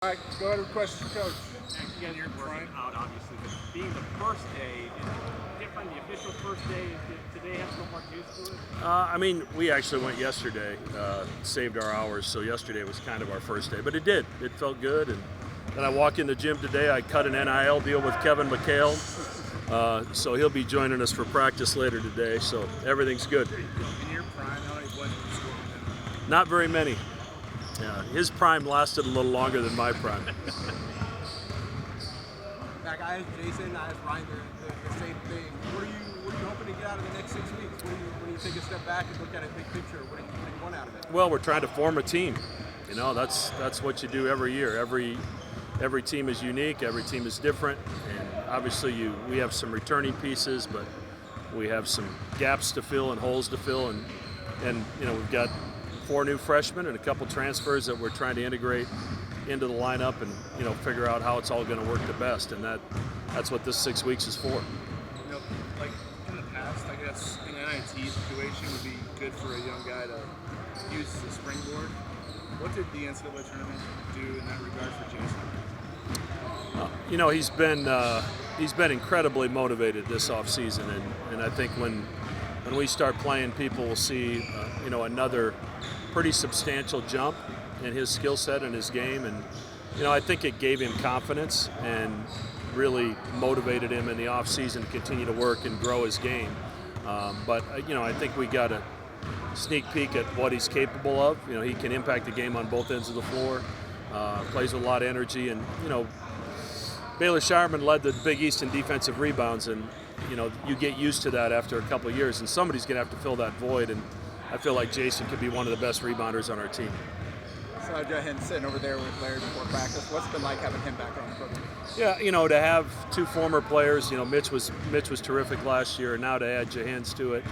All right, go ahead with questions, Coach. You guys are working out, obviously, but being the first day, is it different? The official first day, did they have so much use to it? I mean, we actually went yesterday, saved our hours, so yesterday was kind of our first day. But it did. It felt good. And then I walk in the gym today, I cut an NIL deal with Kevin McHale, so he'll be joining us for practice later today, so everything's good. In your prime, how many points did you score? Not very many. His prime lasted a little longer than my prime. Back, I asked Jason, I asked Ryan the same thing. What are you hoping to get out of the next 6 weeks? When you take a step back and look at it big picture, what do you want out of it? Well, we're trying to form a team. You know, that's what you do every year. Every team is unique. Every team is different. And obviously, we have some returning pieces, but we have some gaps to fill and holes to fill, and you know, we've got 4 new freshmen and a couple transfers that we're trying to integrate into the lineup and, you know, figure out how it's all going to work the best. And that's what this 6 weeks is for. You know, like in the past, I guess an NIT situation would be good for a young guy to use as a springboard. What did the NCAA tournament do in that regard for Jason? You know, he's been incredibly motivated this offseason, and I think when we start playing, people will see you know, another pretty substantial jump in his skill set and his game, and you know, I think it gave him confidence and really motivated him in the off season to continue to work and grow his game. But you know, I think we got a sneak peek at what he's capable of. You know, he can impact the game on both ends of the floor. Plays with a lot of energy, and you know, Baylor Shireman led the Big East in defensive rebounds, and you know, you get used to that after a couple of years, and somebody's going to have to fill that void. And I feel like Jason could be one of the best rebounders on our team. So Jahan sitting over there with Larry before practice. What's it been like having him back on the program? Yeah, you know, to have 2 former players, you know, Mitch was terrific last year, and now to add Jahans to it,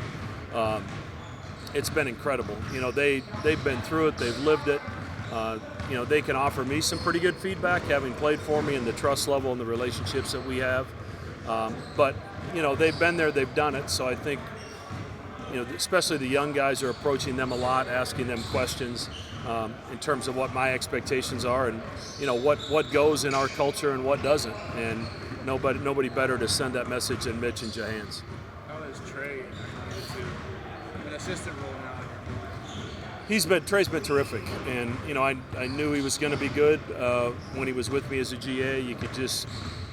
it's been incredible. You know, they've been through it, they've lived it. You know, they can offer me some pretty good feedback, having played for me, and the trust level and the relationships that we have. But you know, they've been there, they've done it. So I think, you know, especially the young guys are approaching them a lot, asking them questions in terms of what my expectations are, and you know, what goes in our culture and what doesn't. And nobody better to send that message than Mitch and Jahans. How is Trey into an assistant role now? Trey's been terrific, and you know, I knew he was going to be good when he was with me as a GA. You could just,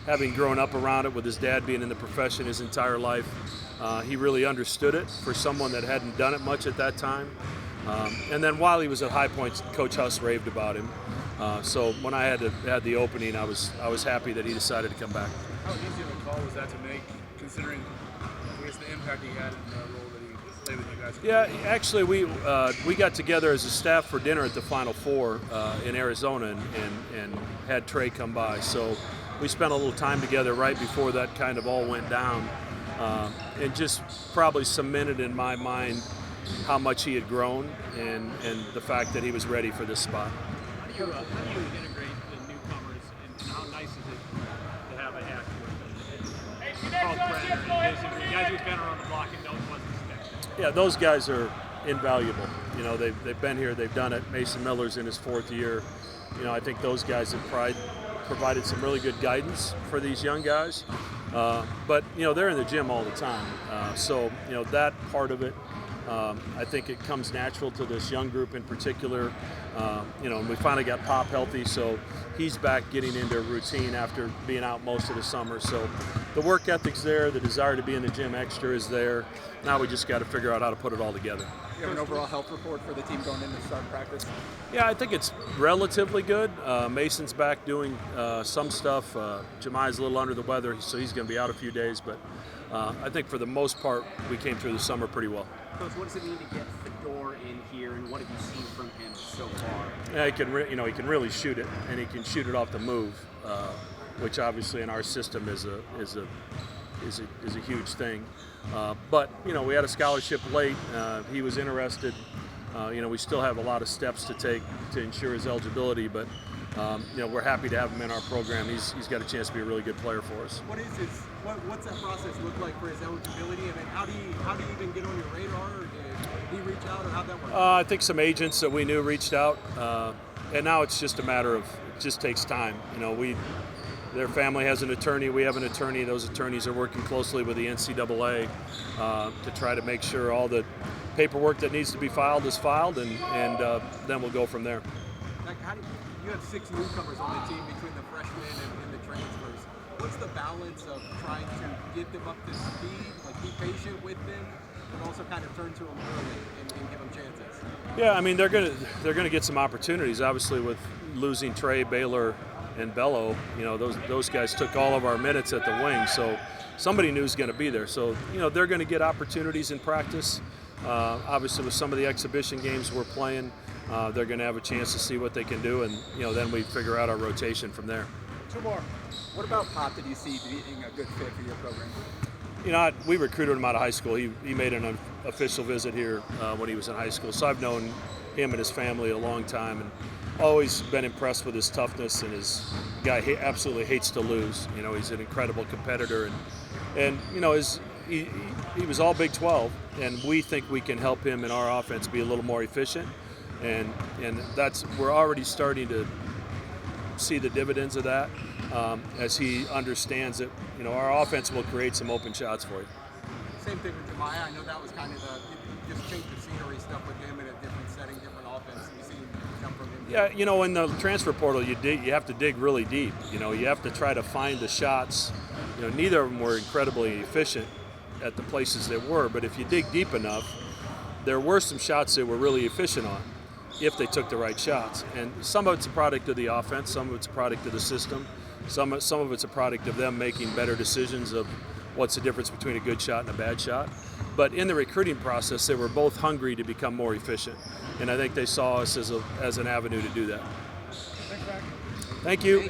having grown up around it with his dad being in the profession his entire life, he really understood it for someone that hadn't done it much at that time. And then while he was at High Point, Coach Huss raved about him. So when I had the opening, I was happy that he decided to come back. How easy of a call was that to make, considering, I guess, the impact he had in the role that he played with you guys? Yeah, actually, we got together as a staff for dinner at the Final Four in Arizona and had Trey come by. So we spent a little time together right before that kind of all went down, and just probably cemented in my mind how much he had grown and the fact that he was ready for this spot. How do you integrate the newcomers, and how nice is it to have a hack with guys who've been around the block and knows what's expected? Yeah, those guys are invaluable. You know, they've been here, they've done it. Mason Miller's in his 4th year. You know, I think those guys have provided some really good guidance for these young guys. But you know, they're in the gym all the time. So you know, that part of it, I think it comes natural to this young group in particular. You know, and we finally got Pop healthy, so he's back getting into a routine after being out most of the summer. So the work ethic's there, the desire to be in the gym extra is there. Now we just got to figure out how to put it all together. You have an overall health report for the team going into start practice? Yeah, I think it's relatively good. Mason's back doing some stuff. Jemiah's a little under the weather, so he's going to be out a few days. But I think for the most part, we came through the summer pretty well. Coach, what does it mean to get Fedor in here, and what have you seen from him so far? Yeah, he can really shoot it, and he can shoot it off the move, which obviously in our system is a huge thing. But you know, we had a scholarship late. He was interested. You know, we still have a lot of steps to take to ensure his eligibility, but you know, we're happy to have him in our program. He's got a chance to be a really good player for us. What's that process look like for his eligibility? I mean, how do you even get on your radar? he reach out, or how'd that work? I think some agents that we knew reached out, and now it's just a matter of it just takes time. You know, their family has an attorney, we have an attorney. Those attorneys are working closely with the NCAA to try to make sure all the paperwork that needs to be filed is filed, and then we'll go from there. Like, you have 6 newcomers on the team between the freshmen and the transfers. What's the balance of trying to get them up to speed, like be patient with them, but also kind of turn to them early and give them chances? Yeah, I mean they're gonna get some opportunities. Obviously, with losing Trey, Baylor, and Bello, you know those guys took all of our minutes at the wing, so somebody new is going to be there. So you know they're going to get opportunities in practice. Obviously, with some of the exhibition games we're playing, they're going to have a chance to see what they can do, and you know then we figure out our rotation from there. 2 more. What about Pop did you see being a good fit for your program? You know, we recruited him out of high school. He made an official visit here when he was in high school, so I've known him and his family a long time, and always been impressed with his toughness, and his guy absolutely hates to lose. You know, he's an incredible competitor, and you know he was all Big 12, and we think we can help him in our offense be a little more efficient, and we're already starting to see the dividends of that as he understands that you know our offense will create some open shots for you. Same thing with Jemiah. I know that was kind of you just changed the scenery stuff with him in a different setting, different offense. You see him come from him. Yeah, you know, in the transfer portal, you have to dig really deep. You know, you have to try to find the shots. You know, neither of them were incredibly efficient at the places they were, but if you dig deep enough, there were some shots they were really efficient on, if they took the right shots. And some of it's a product of the offense, some of it's a product of the system, some of it's a product of them making better decisions of what's the difference between a good shot and a bad shot. But in the recruiting process, they were both hungry to become more efficient, and I think they saw us as an avenue to do that. Thanks, Mac. Thank you.